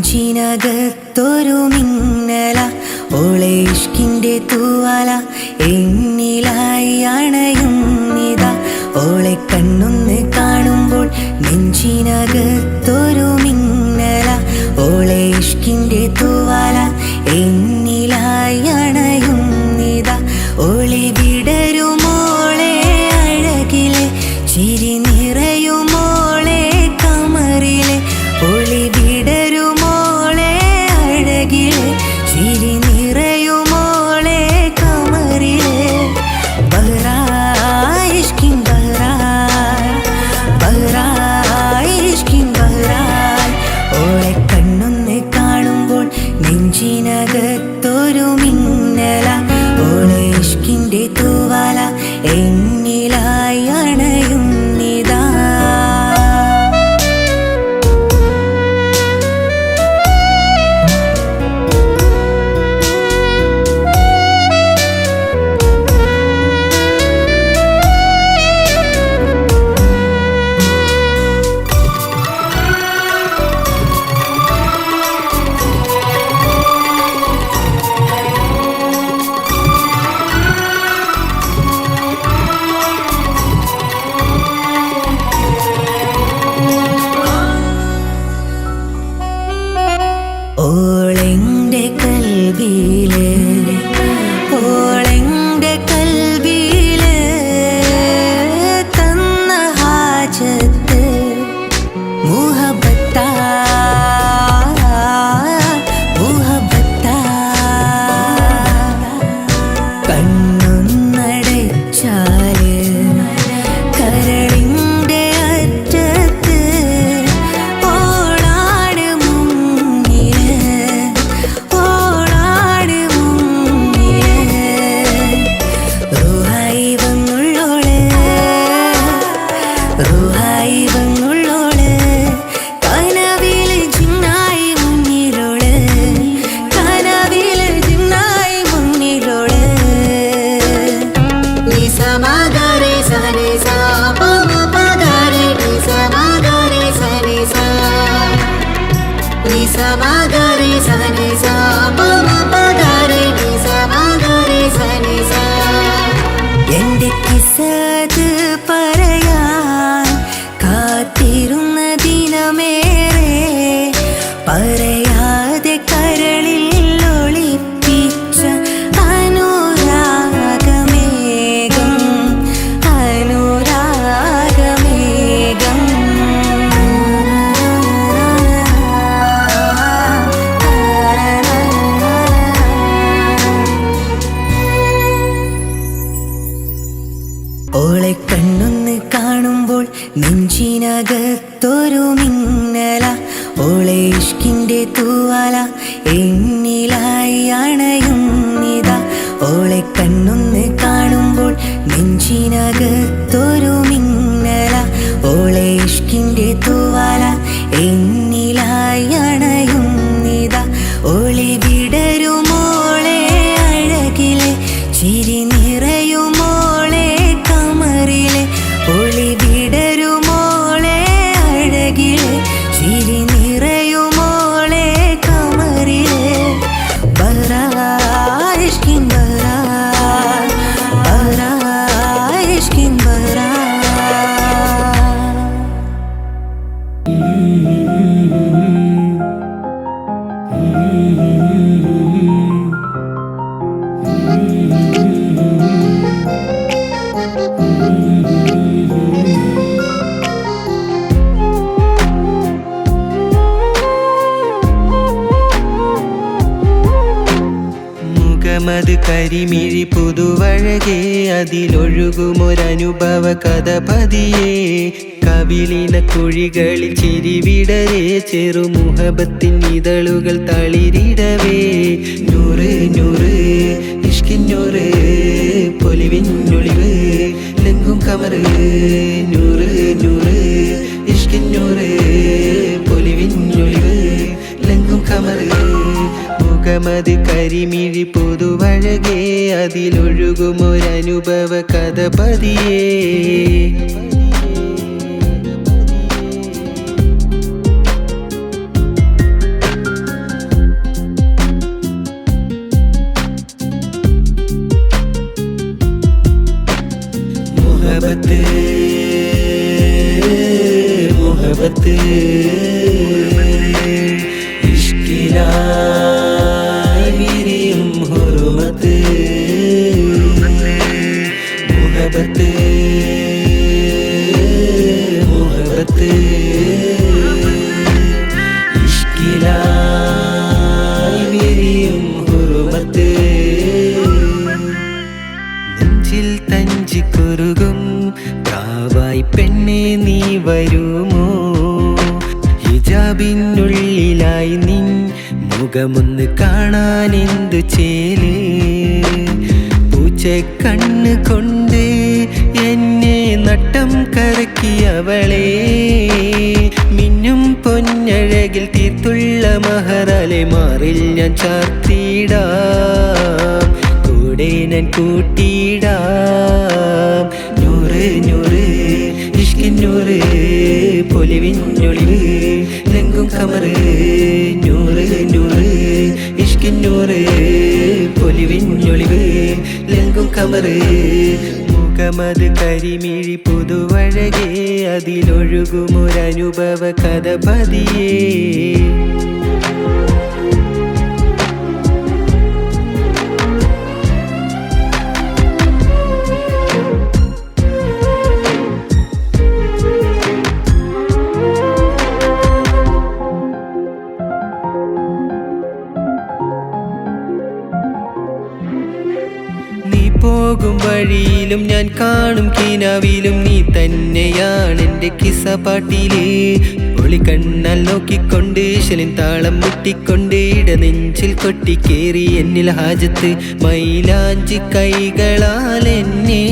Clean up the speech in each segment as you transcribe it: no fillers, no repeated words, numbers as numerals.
നെഞ്ചിനകത്തൊരു മിന്നല ഓളെ ഇഷ്കിൻ്റെ തൂവാല എന്നിലായി അണയുന്നിതാ ഓളെ കണ്ണൊന്ന് കാണുമ്പോൾ നെഞ്ചിനകത്തൊരു മിന്നല ഓളെ ഇഷ്കിൻ്റെ തൂവാല എന്നിലായി അണയുന്നിതാ ഓളി വിടരുമോളെ അഴകിലെ ചിരി നിറയുമോളെ കമറിലെ ഒളി വിടരുമോളെ അഴകിലെ ചിരി നിറയുമോളെ കമറിലെ ബഹ്റായ് ഇഷ്കിൻ ബഹ്റായ് ബഹ്റായ് ഇഷ്കിൻ ബഹ്റായ് ഓളെ കണ്ണൊന്ന് കാണുമ്പോൾ നെഞ്ചിനകത്തൊരു മിന്നല ഓളെ ഇഷ്കിൻ്റെ തൂവാല എന്നിലായി അണയുന്നിതാ ഓളെൻ്റെ കൽബിലെ ഓളെൻ്റെ കൽബിലെ തന്ന ഹാജത്ത് മുഹബത്താ മുഹബത്താ കണ്ണൊന്നടച്ചാല് കരളിൻ്റെ അറ്റത്ത് ഓളാണ് മുന്നില് ഓളാണ് മുന്നില് റൂഹായി വന്നുള്ളോള് റൂഹായി വന്നുള്ളോള് കനവില് ജിന്നായി മുന്നിലോള് കനവില് ജിന്നായി മുന്നിലോള് നിസമഗരെ സനെ സാ പമ പഗരെ നിസമഗരെ സനെ സാ നിസമഗരെ സനെ സാ പമ പഗരെ നിസമഗരെ സനെ സാ എൻ്റെ കിസ്സത് പറയാൻ കാത്തിരുന്ന ദിനമേറെ പറയാതെ കരളിൽ ഒളിപ്പിച്ച അനുരാഗമേഘം അനുരാഗമേഘം ഓളെ കണ്ണൊന്ന് കാണുമ്പോൾ നെഞ്ചിനകത്തൊരു മിന്നല ഓളെ ഇഷ്കിൻ്റെ തൂവാല എന്നിലായി അണയുന്നിതാ ഓളെ കണ്ണൊന്ന് കാണുമ്പോൾ നെഞ്ചിനകത്തൊരു മിന്നല ഓളെ ഇഷ്കിൻ്റെ തൂവാല എന്നിലായി അണയുന്നിതാ ഒളി വിടരുമോളെ അഴകിലെ ചിരി നിറയുമോളെ കമറിലെ ഒളി വിടരുമോളെ അഴകിലെ ചിരി നിറയുമോളെ കമറിലെ ബഹ്റായ് ഇഷ്കിൻ ബഹ്റായ് ബഹ്റായ് ഇഷ്കിൻ ബഹ്റായ് മുഖമത് കരിമിഴി പുതുവഴകേ അതിലൊഴുകുമൊരനുഭവ കഥ പതിയേ കവിളിന കുഴികളിൽ ചിരിവിടരേ ചെറുമുഹബത്തിൻ ഇതളുകൾ തളിരിടവേ നൂറ് നൂറ് ഇഷ്കിന്നൂറ് പൊലിവിന്നൊളിവ് ലെങ്കും കമറ് നൂറ് നൂറ് ഇഷ്കിന്നൂറ് പൊലിവിന്നൊളിവ് ലെങ്കും കമറ് മുഖമത് കരിമിഴി പുതുവഴകേ അതിലൊഴുകുമൊരനുഭവ കഥ പതിയേ ഇഷ്കിലായി വിരിയും ഹുറുമത്ത് മുഹബത്ത് മുഹബത്ത് ഇഷ്കിലായി വിരിയും ഹുറുമത്ത് നെഞ്ചിൽ തഞ്ചിക്കുറുകും പ്രാവായി പെണ്ണെ നീ വരുമോ ഹിജാബിനുള്ളിലായി നിൻ മുഖമൊന്ന് കാണാൻ എന്തു ചേല് പൂച്ചക്കണ്ണ് കൊണ്ട് എന്നെ നട്ടം കറക്കിയവളെ മിന്നും പൊന്നഴകിൽ തീർത്തുള്ള മഹറാലെ മാറിൽ ഞാൻ ചാർത്തിടാം കൂടെ ഞാൻ കൂട്ടിയിടാം നൂറ് നൂറ് ഇഷ്കിന്നൂറ് പൊലിവിഞ്ഞൊളിവ് ലങ്കും കമറ് നൂറ് നൂറ് ഇഷ്കിന്നൂറ് പൊലിവിഞ്ഞൊളിവ് ലങ്കും കമറ് മുഖമത് കരിമിഴി പുതുവഴകേ അതിലൊഴുകുമൊരനുഭവ കഥ പതിയേ പോകും വഴിയിലും ഞാൻ കാണും കിനാവിലും നീ തന്നെയാണ് എൻ്റെ കിസ്സപ്പാട്ടില് ഒളിക്കണ്ണാൽ നോക്കിക്കൊണ്ട് ശലിൻ താളം മുട്ടിക്കൊണ്ട് ഇടനെഞ്ചിൽ കൊട്ടിക്കേറി എന്നിൽ ഹാജത്ത് മൈലാഞ്ചി കൈകളാൽ എന്നെ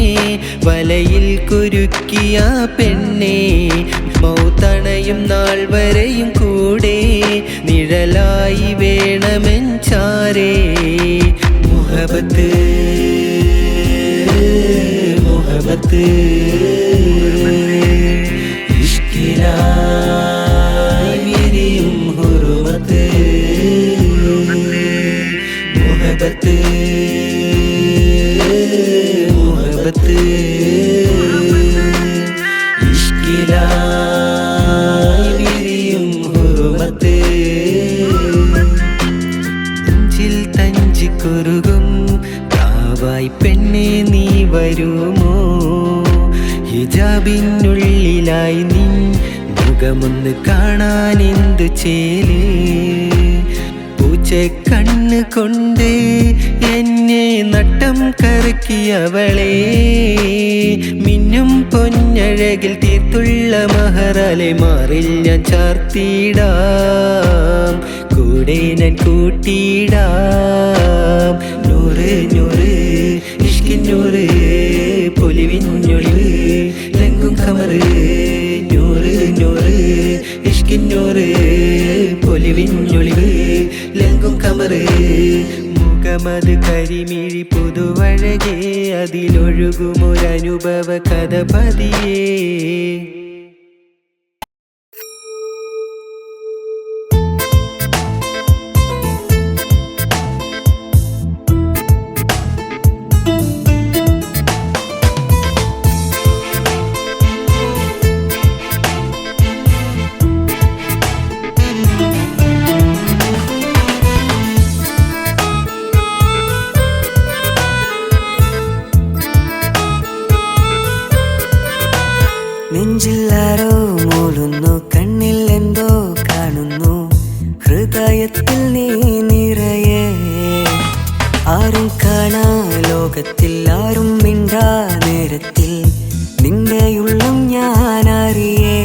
വലയിൽ കുരുക്കിയ പെണ്ണെ മൗത്തണയും നാൾ വരെയും കൂടെ നിഴലായി വേണമെൻ ചാരേ മുഹബത്ത് മുഹബത്ത് ഇഷ്കിലായി വിരിയും ഹുറുമത്ത് മുഹബത്ത് മുഹബത്ത് ഇഷ്കിലായി വിരിയും ഹുറുമത്ത് നെഞ്ചിൽ തഞ്ചിക്കുറുകും പ്രാവായി പെണ്ണെ നീ വരുമോ ഹിജാബിനുള്ളിലായി നിൻ മുഖമൊന്ന് കാണാൻ എന്തു ചേല് പൂച്ചക്കണ്ണ് കൊണ്ട് എന്നെ നട്ടം കറക്കിയവളെ മിന്നും പൊന്നഴകിൽ തീർത്തുള്ള മഹറാലെ മാറിൽ ഞാൻ ചാർത്തിടാം കൂടെ ഞാൻ കൂട്ടിയിടാം നൂറ് നൂറ് ഇഷ്കിന്നൂറ് പൊലിവിഞ്ഞൊളിവ് ലങ്കും കമറ് നൂറ് നൂറ് ഇഷ്കിന്നൂറ് പൊലിവിഞ്ഞൊളിവ് ലങ്കും കമറ് മുഖമത് കരിമിഴി പുതുവഴകേ അതിലൊഴുകുമൊരനുഭവ കഥ പതിയേ നെഞ്ചില്ലാരോ മൂളുന്നു കണ്ണിൽ എന്തോ കാണുന്നു ഹൃദയത്തിൽ നീ നിറയെ ആരും കാണാ ലോകത്തിൽ ആരും മിണ്ടാ നേരത്തിൽ നിന്റെയുള്ളും ഞാൻ അറിയേ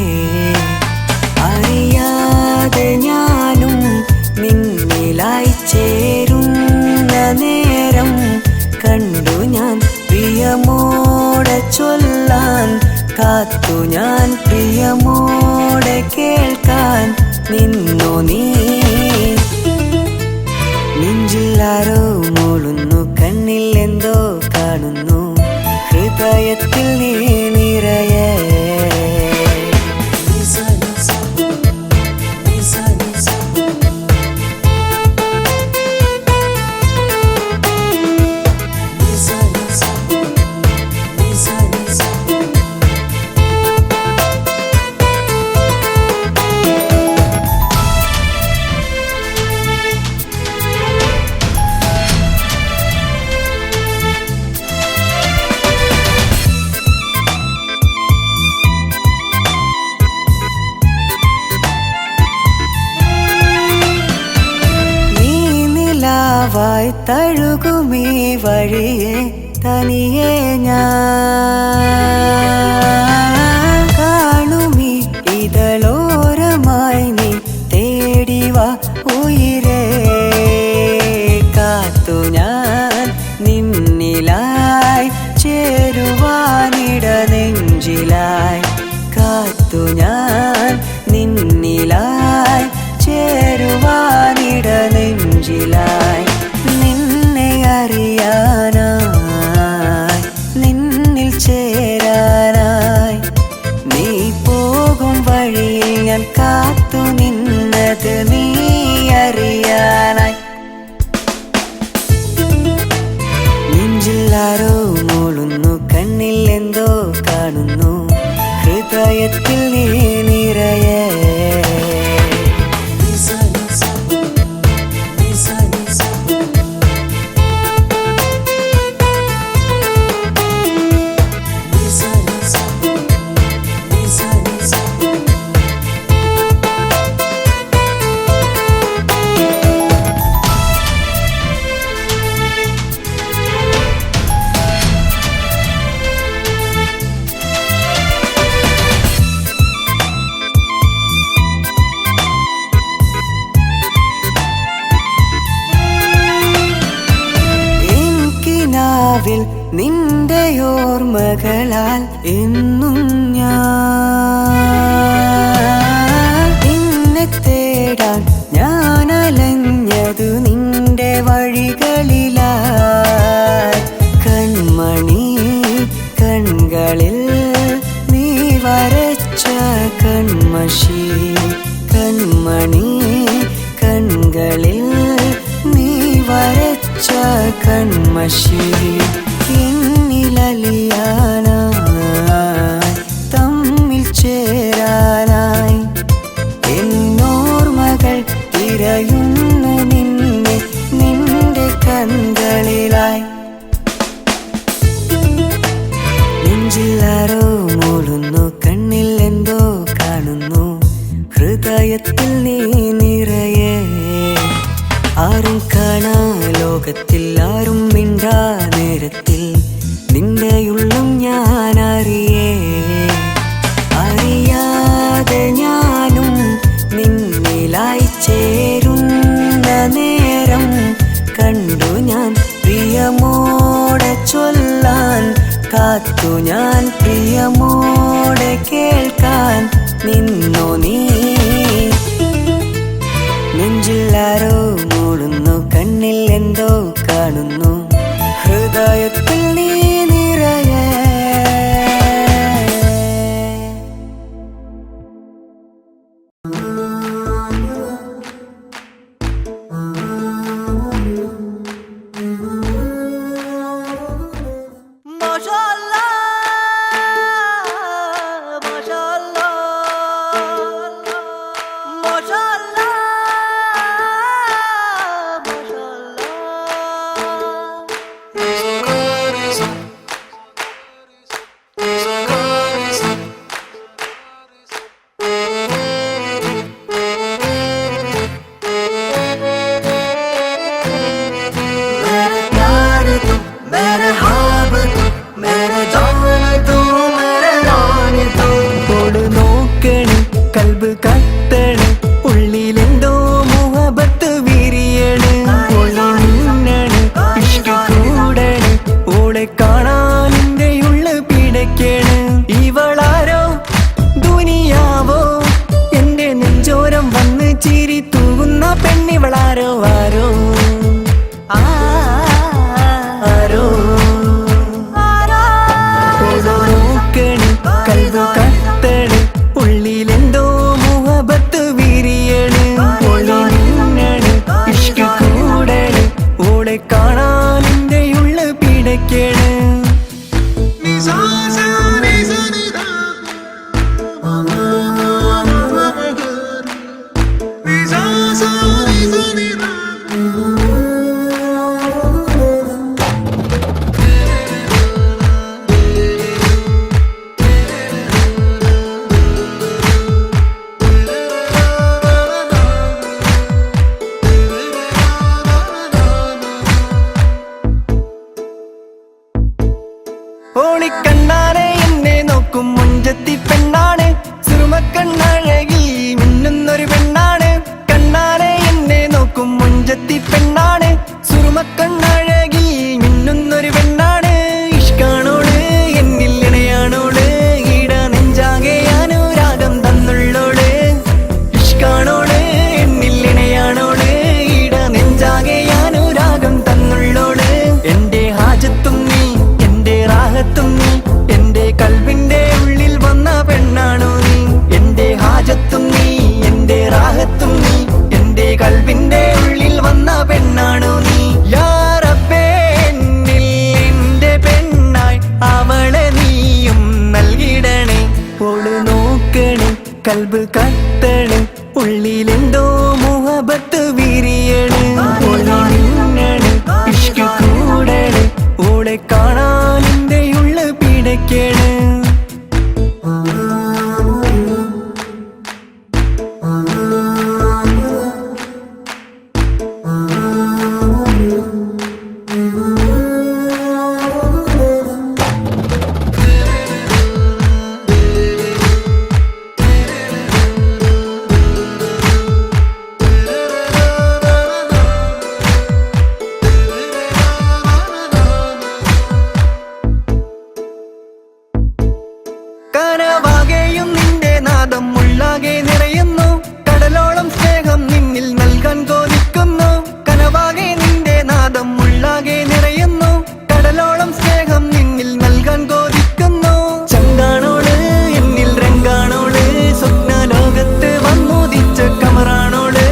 അറിയാതെ ഞാനും നിന്നിലായി ചേരുന്ന നേരം കണ്ടു ഞാൻ പ്രിയമോടെ ചൊല്ലാൻ കാത്തു ഞാൻ പ്രിയമോടെ കേൾക്കാൻ നിന്നു നീ നെഞ്ചില്ലാരോ മൂളുന്നു കണ്ണിൽ എന്തോ കാണുന്നു ഹൃദയത്തിൽ നീ നിറയെ പൂവായി തഴുകുമീ വഴിയെ തനിയെ ഞാൻ കാണുമീ ഇതളോരമായി നീ തേടിവാ ഉയിരേ കാത്തു ഞാൻ നിന്നിലായി ചേരുവാനിട നെഞ്ചിലായി കാത്തു ഞാൻ നിന്നിലായി ചേരുവാനിട നെഞ്ചിലായി നിന്നെ അറിയാനായി നിന്നിൽ ചേരാനായി നീ പോകും വഴിയിൽ ഞാൻ കാത്തു നിന്നത് നീ അറിയാനായി നെഞ്ചിലാരോ മൂളുന്നു കണ്ണിൽ എന്തോ കാണുന്നു ഹൃദയത്തിൽ നീ നിറയെ നിന്റെ ഓർമ്മകളാൽ എന്നും ഞാൻ നിന്നെ തേടാൻ ഞാൻ അലഞ്ഞതു നിന്റെ വഴികളിലായി കൺമണി കൺകളിൽ നീ വരച്ച കൺമഷി കൺമണി കൺകളിൽ നീ വരച്ച കൺമഷി എന്നിലലിയാനായി തമ്മിൽ ചേരാനായി എന്നോർമ്മകൾ തിരയുന്നു നിന്നെ നിന്റെ കൺകളിലായി നെഞ്ചിലാരോ മൂളുന്നു കണ്ണിൽ എന്തോ കാണുന്നു ഹൃദയത്തിൽ നീ നിറയെ ആരും കാണാ ലോകത്തിൽ ആരും മിണ്ടാ നേരത്തിൽ നിന്നെയുള്ളും ഞാൻ അറിയാതെ ഞാനും നിന്നിലായി ചേരുന്ന നേരം കണ്ടു ഞാൻ പ്രിയമോടെ ചൊല്ലാൻ കാത്തു ഞാൻ പ്രിയമോടെ കേൾക്കാൻ നിന്നോ നീ നെഞ്ചിലാരോ മൂളുന്നു കണ്ണിൽ എന്തോ കാണുന്നു ഹൃദയത്തിൽ നീ നിറയെ കൽബ് കത്തണ് ഉള്ളിലെന്തോ മുഹബത്ത് വിരിയണ് മിന്നണ് ഇഷ്ക് കൂടണ് ഓളെ കാണാൻ എന്റെ ഉള്ള് പിടയ്ക്കണ് കനവാകെയും നിന്റെ നാദം ഉള്ളാകെ നിറയുന്നു കടലോളം സ്നേഹം നിന്നിൽ നൽകാൻ കൊതിക്കുന്നു കനവാകെ നിന്റെ നാദം ഉള്ളാകെ നിറയുന്നു കടലോളം സ്നേഹം നിന്നിൽ നൽകാൻ കൊതിക്കുന്നു ചങ്കാണോള് എന്നിൽ രംഗാണോള് സ്വപ്ന ലോകത്ത് വന്നുദിച്ച കമറാണോള്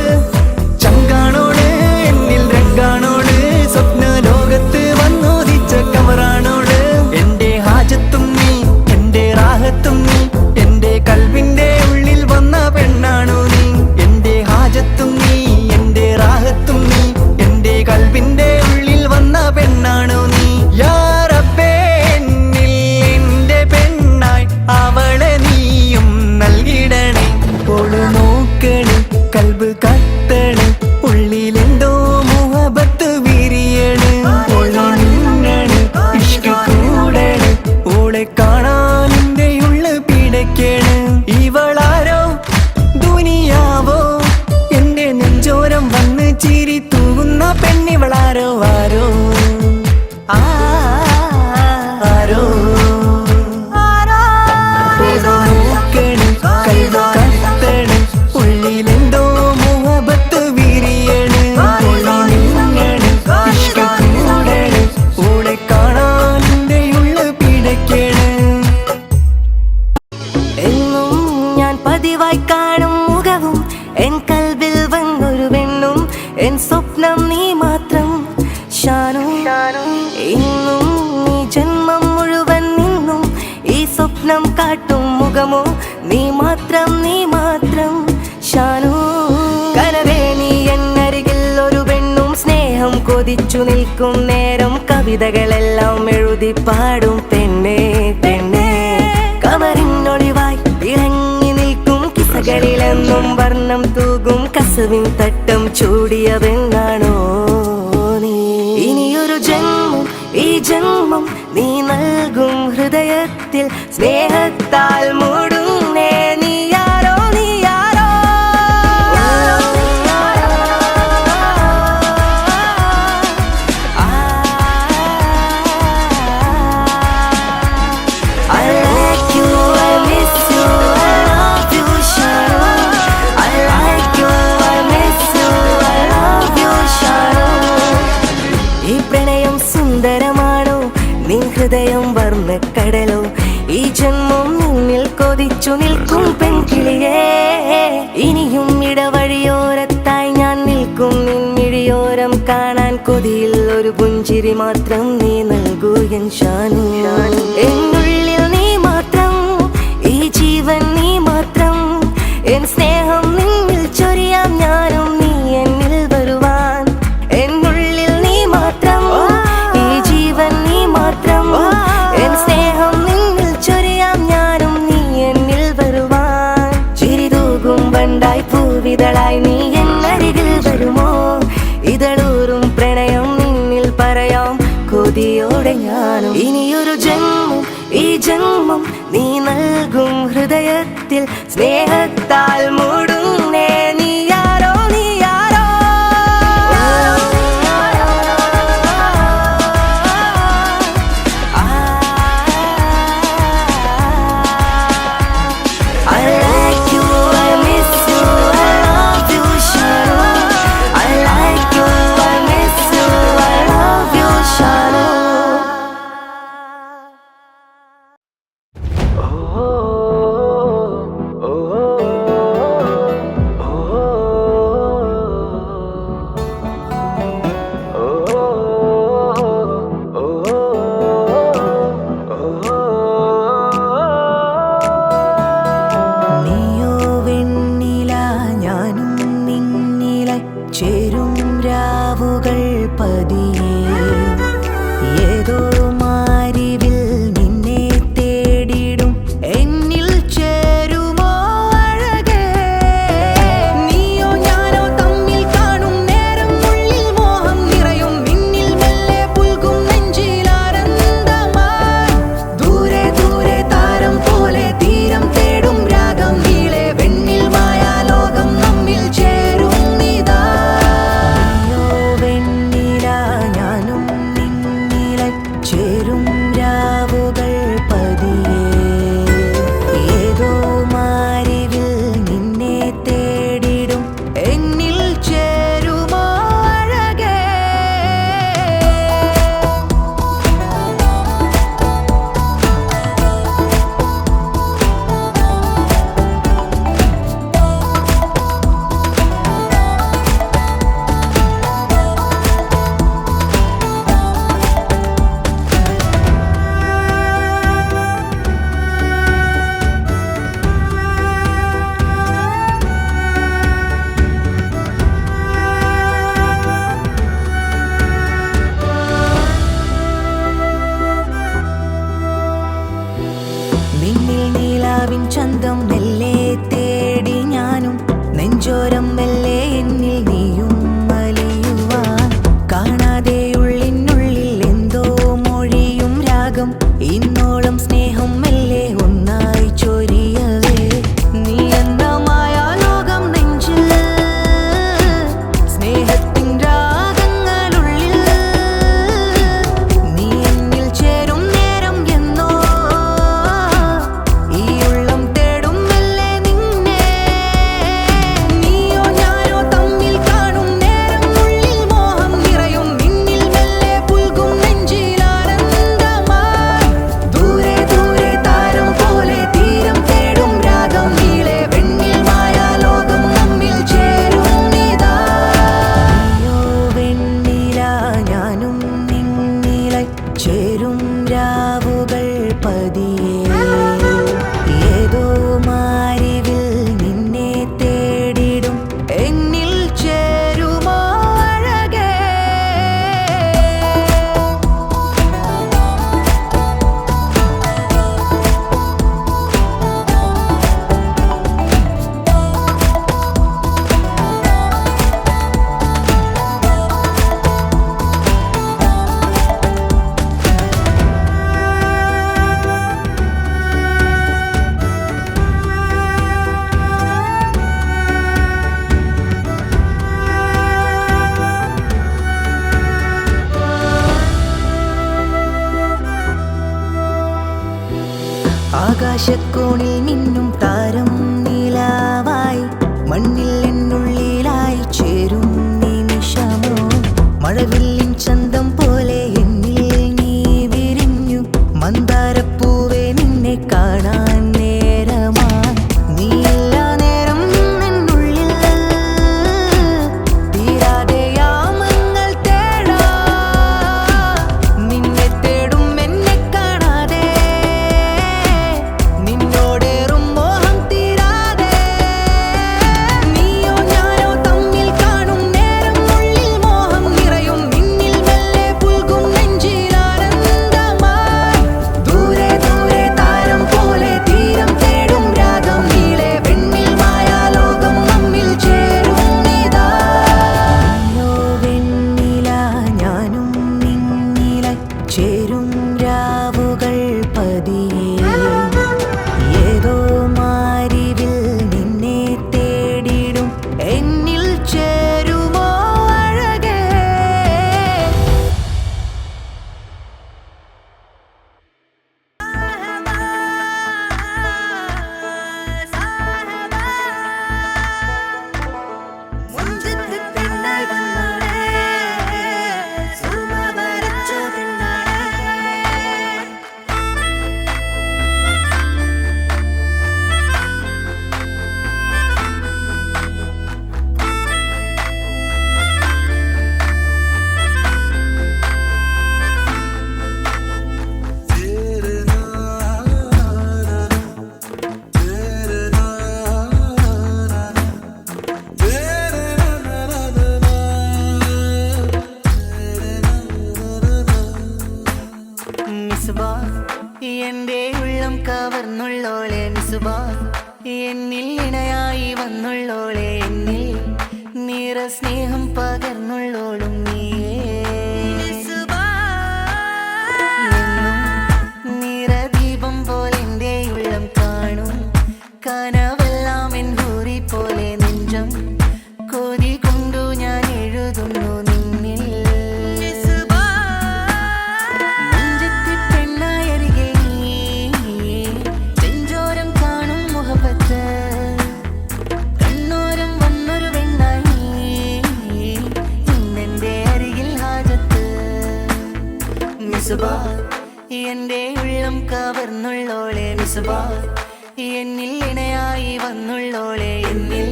ചങ്കാണോള് എന്നിൽ രംഗാണോള് സ്വപ്ന ലോകത്ത് വന്നുദിച്ച കമറാണോള് എന്റെ ഹാജത്തും നീ എന്റെ റാഹത്തും നീ എന്റെ കൽവിന്റെ ഉള്ളിൽ വന്ന പെണ്ണാണു നീ എന്റെ ഹാജത്തും നീ എന്റെ റാഹത്തും നീ എന്റെ കൽവിന്റെ ഉള്ളിൽ വന്ന പെണ്ണാണു നീ യാ റബ്ബേ എന്നിൽ എന്റെ പെണ്ണായി അവളെ നീയും നൽകിടണേ ഓള് നോക്കണ് കൽബ് കത്തണ് ഉള്ളിലെന്തോ മുഹബത്ത് വിരിയണ് ഓള് മിന്നണ് ഇഷ്ക് കൂടണ് ഓളെ കാണാൻ എന്റെ ഉള്ള് പിടയ്ക്കണ് ഇവളാരോ ദുനിയാവോ എന്റെ നെഞ്ചോരം വന്ന് ചിരി തൂകുന്ന പെണ്ണിവളാരോ ആരോ ആരോ നോക്കണ് കൽബ് കത്തണ് ഉള്ളിലെന്തോ മുഹബത്ത് വിരിയണ് മിന്നണ് ഇഷ്ക് കൂടണ് ഓളെ കാണാൻ എന്റെ ഉള്ള് പിടയ്ക്കണ് എന്നും ഞാൻ പതിവായി കാണും മുഖവും എൻ കൽബിൽ വന്നൊരു പെണ്ണും എൻ സ്വപ്നം നീ മാത്രം ഷാനു ഇന്നും നീ ജന്മം മുഴുവൻ നിന്നും ഈ സ്വപ്നം കാട്ടും മുഖമോ നീ മാത്രം ഷാനു കനവേ നീ എന്നരികിൽ ഒരു പെണ്ണും സ്നേഹം കൊതിച്ചു നിൽക്കും നേരം കവിതകളെല്ലാം എഴുതി പാടും പെണ്ണേ കമറിനൊളിവായി ഇറങ്ങി നിൽക്കും കിസകളിലെന്നും വർണ്ണം തൂകും കസവിൻ തട്ടം ചൂടിയ പെണ്ണാണോ നീ ഇനിയൊരു ജന്മം ഈ ജന്മം നീ നൽകും ഹൃദയത്തിൽ സ്നേഹത്താൽ മൂടുന്നേ നീയാരോ ഹൃദയം വർണ്ണക്കടലോ ഈ ജന്മം നിന്നിൽ കൊതിച്ചു നിൽക്കും പെൺകിളിയേ ഇനിയും ഇടവഴിയോരത്തായി ഞാൻ നിൽക്കും നിൻമിഴിയോരം കാണാൻ കൊതിയിൽ ഒരു പുഞ്ചിരി മാത്രം നീ നൽകൂ എൻ ഷാനു എന്നുള്ളിൽ നീ മാത്രം ഈ ജീവൻ നീ മാത്രം എൻ സ്നേഹം നിന്നിൽ ചൊരിയാം ഞാനും നീ എന്നിൽ വരുവാൻ എന്നുള്ളിൽ നീ മാത്രം ഈ ജീവൻ നീ മാത്രം എൻ സ്നേഹം നിന്നിൽ ചൊരിയാം ഞാനും നീ എന്നിൽ വരുവാൻ ചിരി തൂകും വണ്ടായി പൂവിതളായി നീ എന്നരികിൽ വരുമോ ഇതളൂറും പ്രണയം നിന്നിൽ പറയാം കൊതിയോടെ ഞാനും ഇനിയൊരു ജന്മം ഈ ജന്മം നീ നൽകും ഹൃദയത്തിൽ സ്നേഹത്താൽ മൂടുന്നേ നീയാരോ ചേരും രാവുകൾ പതിയെ ഏതോ മാരിവിൽ നിന്നെ തേടിടും എന്നിൽ ചേരുമോ അഴകേ നീയോ ഞാനോ തമ്മിൽ കാണും നേരം ഉള്ളിൽ മോഹം നിറയും നിന്നിൽ മെല്ലെ പുൽകും നെഞ്ചിലാനന്ദമായി ദൂരെ ദൂരെ താരം പോലെ തീരം തേടും രാഗം നീളെ വെണ്ണിൽ മായാലോകം നമ്മിൽ ചേരും നിതാ നീയോ വെണ്ണില ഞാനും നിന്നില ചേരും രാവുകൾ പതിയെ ഏതോ മാരിവിൽ നിന്നെ തേടിടും എന്നിൽ ചേരുമോ അഴകേ നിന്നിൽ നീലാവിൻ ചന്തം മെല്ലെ തേടി ഞാനും നെഞ്ചോരം മെല്ലെ എന്നിൽ നീയും അലിയുവാൻ കാണാതെ ഉള്ളിനുള്ളിൽ എന്തോ മൊഴിയും രാഗം ഇന്നോളം സ്നേഹം മെല്ലെ ഒന്നായി ചൊരിയവേ നീ എന്ന മായാലോകം നെഞ്ചിൽ സ്നേഹത്തിൻ രാഗങ്ങളുള്ളിൽ നീ എന്നിൽ ചേരും നേരം എന്നോ ഈ ഉള്ളം തേടും മെല്ലെ നിന്നെ നീയോ ഞാനോ തമ്മിൽ കാണും നേരം ഉള്ളിൽ മോഹം നിറയും നിന്നിൽ മെല്ലെ പുൽകും നെഞ്ചിലാനന്ദമായി ദൂരെ ദൂരെ താരം പോലെ തീരം തേടും രാഗം നീളെ വെണ്ണിൽ മായാലോകം നമ്മിൽ ചേരും നിതാ നീയോ വെണ്ണില ഞാനും നിന്നില ചേരും രാവുകൾ പതിയെ ഏതോ മാരിവിൽ നിന്നെ തേടിടും എന്നിൽ ചേരുമോ അഴകേ ആകാശക്കോണിൽ മിന്നും താരം നീലാവായി മണ്ണിൽ എന്നുള്ളിലായി ചേരും നിമിഷമോ മഴവില്ലിൻ ചന്തം പോലെ എന്നിൽ നീ വിരിഞ്ഞു മന്ദാരപ്പൂവെ നിന്നെ കാണാൻ നേരമായി നീയില്ല നേരം എന്നുള്ളിൽ തീരാതെ യാമങ്ങൾ തേടാ നിന്നെ തേടും എന്നെ കാണാതെ നിന്നോടേറും മോഹം തീരാതെ നീയോ ഞാനോ തമ്മിൽ കാണും നേരം ഉള്ളിൽ മോഹം നിറയും നിന്നിൽ മിസ്ബാ എന്റെ ഉള്ളം കവർന്നുള്ളോളെ മിസ്ബാ എന്നിൽ ഇണയായി വന്നുള്ളോളെ എന്നിൽ നിറ സ്നേഹം പകർന്നുള്ളോളും നീയേ നിറദീപം പോലെ എന്റെ ഉള്ളം കാണും കനവെല്ലാം എൻ ഹൂറി പോലെ നെഞ്ചം കൊതി കൊണ്ടു ഞാൻ എഴുതുന്നു നിന്നിൽ നെഞ്ചത്തി പെണ്ണായരികെ നീ ചെഞ്ചോരം കാണും മുഹബത്ത് കണ്ണോരം വന്നൊരു വെണ്ണായി ഇന്നെന്റെ അരികിൽ ഹാജത്ത് മിസ്ബാ എന്റെ ഉള്ളം കവർന്നുള്ളോളെ മിസ്ബാ എന്നിൽ ഇണയായി വന്നുള്ളോളെ എന്നിൽ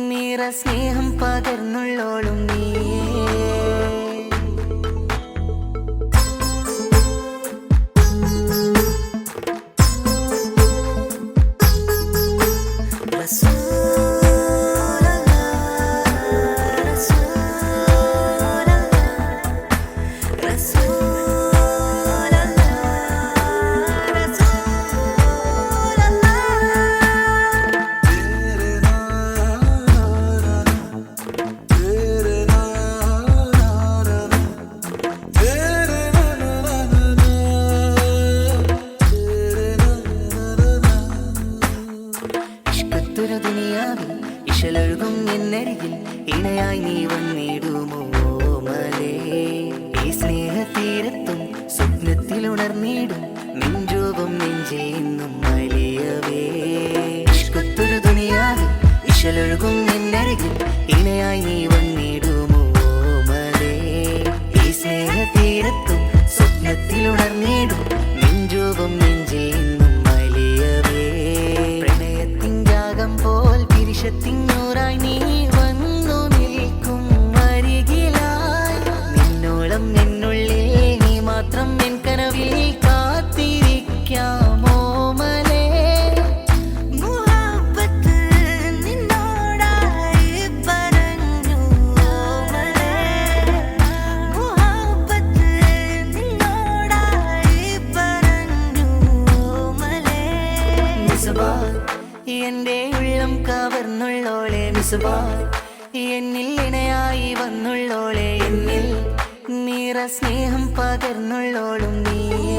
നിറ സ്നേഹം പകർന്നുള്ളോളും നീയേ ദുനിയാവിൽ ഇശലൊഴുകും എന്നരികിൽ ഇണയായി നീ വന്നിടുമോ മലേ ഈ സ്നേഹതീരത്തും സ്വപ്നത്തിൽ ഉണർന്നിടും നെഞ്ചോപം നെഞ്ചിൽ നിന്നും മലിയവേ ഇഷ്കത്തൊരു ദുനിയാവിൽ ഇശലൊഴുകും എന്നരികിൽ ഇണയായി നീ വന്നിടുമോ മലേ ഈ സ്നേഹതീരത്തും സ്വപ്നത്തിൽ ഉണർന്നിടും നെഞ്ചോപം നെഞ്ചിൽ നിന്നും മലിയവേ പോൽ പിരിശത്തിങ്ങൂറായി നീ വന്നു നിൽക്കും അരികിലായി നിന്നോളം എന്നുള്ളിൽ നീ മാത്രം എൻ കനവിൽ കാത്തിരിക്കാമോ മലേ മുഹബ്ബത്ത് നിന്നോടായി പറഞ്ഞു മലേ മുഹബ്ബത്ത് നിന്നോടായി പറഞ്ഞു മലേ മിസ്ബാ എന്റെ ഉള്ളം കവർന്നുള്ളോളെ മിസ്ബാ എന്നിൽ ഇണയായി വന്നുള്ളോളെ എന്നിൽ നിറ സ്നേഹം പകർന്നുള്ളോളും നീയേ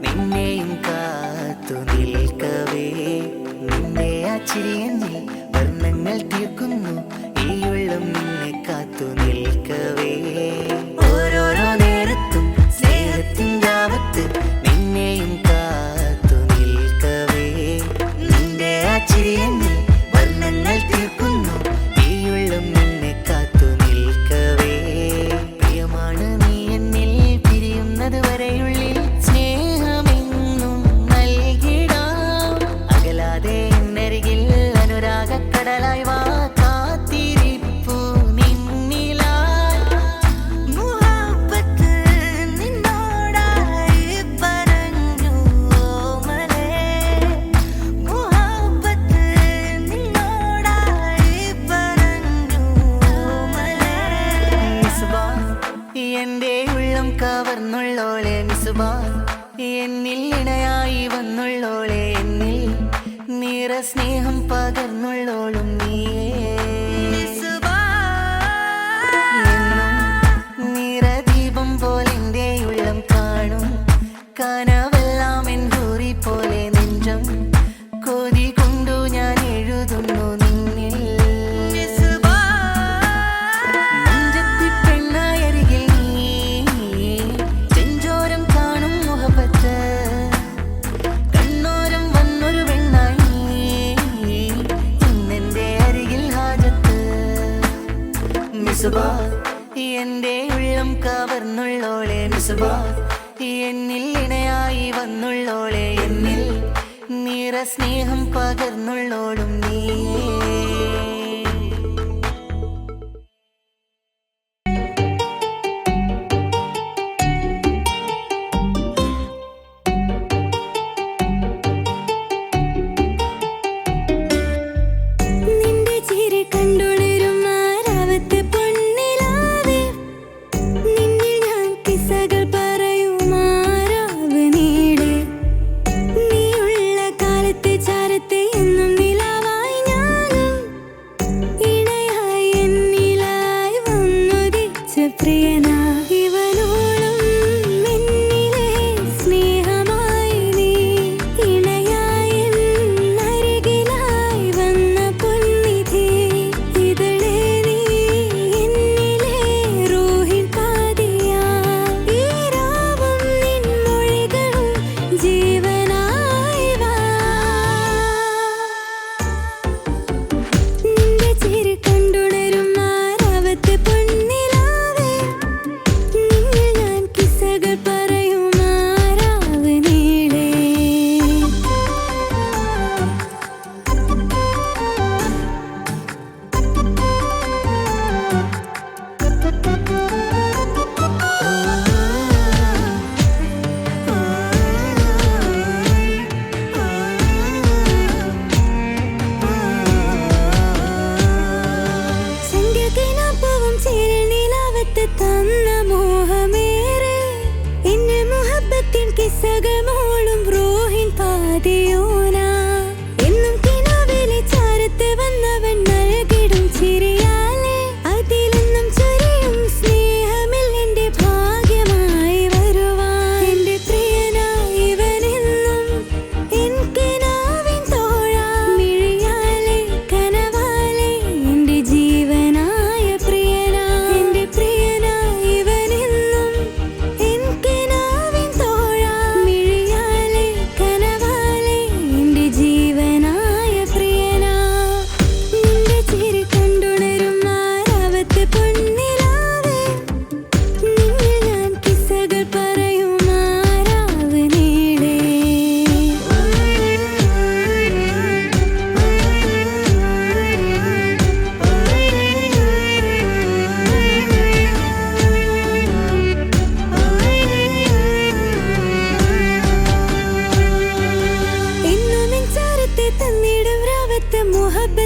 നിന്നെയും കാത്തു നിൽക്കവേ നിന്നെ ആ ചിരിയെന്നിൽ വർണ്ണങ്ങൾ തീർക്കുന്നു ഈ ഉള്ളം നിന്നെ കാത്തു നിൽക്കവേ ഓരോരോ നേരത്തും സ്നേഹത്തിൻ്റെ ആവത്ത് നിന്നെയും കാത്തു നിൽക്കവേ നിന്റെ ആ ചിരിയെന്നിൽ വർണ്ണങ്ങൾ തീർക്കുന്നു ഈ ഉള്ളം നിന്നെ കാത്തു നിൽക്കവേ പ്രിയമാണ് നീ എന്നിൽ പിരിയുന്നത് വരെയുള്ളിൽ കടലായി വാ കാത്തിരിപ്പു നിന്നിലായി മുഹബ്ബത്ത് നിന്നോടായി പറഞ്ഞു മലേ മുഹബ്ബത്ത് നിന്നോടായി പറഞ്ഞു മലേ മിസ്ബാ എന്റെ ഉള്ളം കവർന്നുള്ളോളെ മിസ്ബാ എന്നിൽ ഇണയായി വന്നുള്ളോളെ എന്നിൽ നിറ സ്നേഹം പകർന്നുള്ളോളും നീയേ നിറദീപം പോലെ എന്റെ ഉള്ളം കാണും കനവെല്ലാം എൻ ഹൂറി പോലെ നെഞ്ചം കൊതി കൊണ്ടു ഞാൻ എഴുതുന്നു നിന്നിൽ നെഞ്ചത്തി പെണ്ണായരികിൽ നീ ചെഞ്ചോരം കാണും മുഹബത്ത് കണ്ണോരം നുസ്ബ എന്നിൽ ഇണയായി വന്നുള്ളോളെ എന്നിൽ നിറ സ്നേഹം പകർന്നുള്ളോളും നീയേ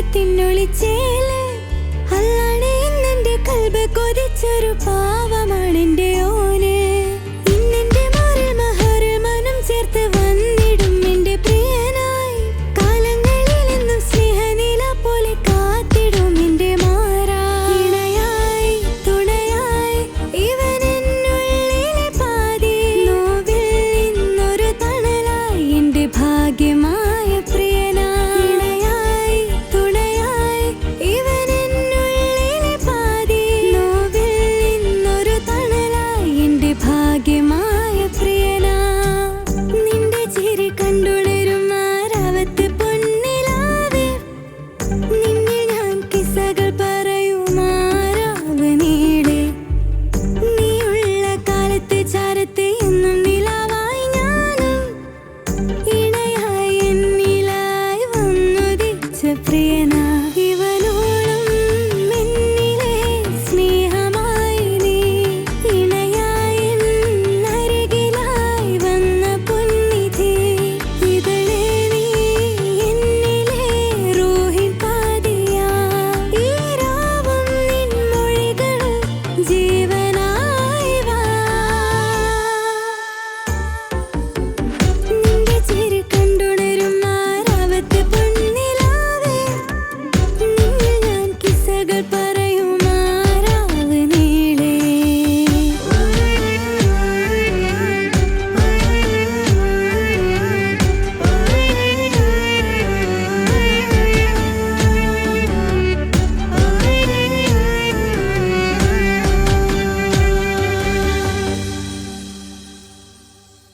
മുഹബത്തിനൊളിച്ചേല് അല്ലാണെ എന്നെ കൽബ് കൊതിച്ചൊരു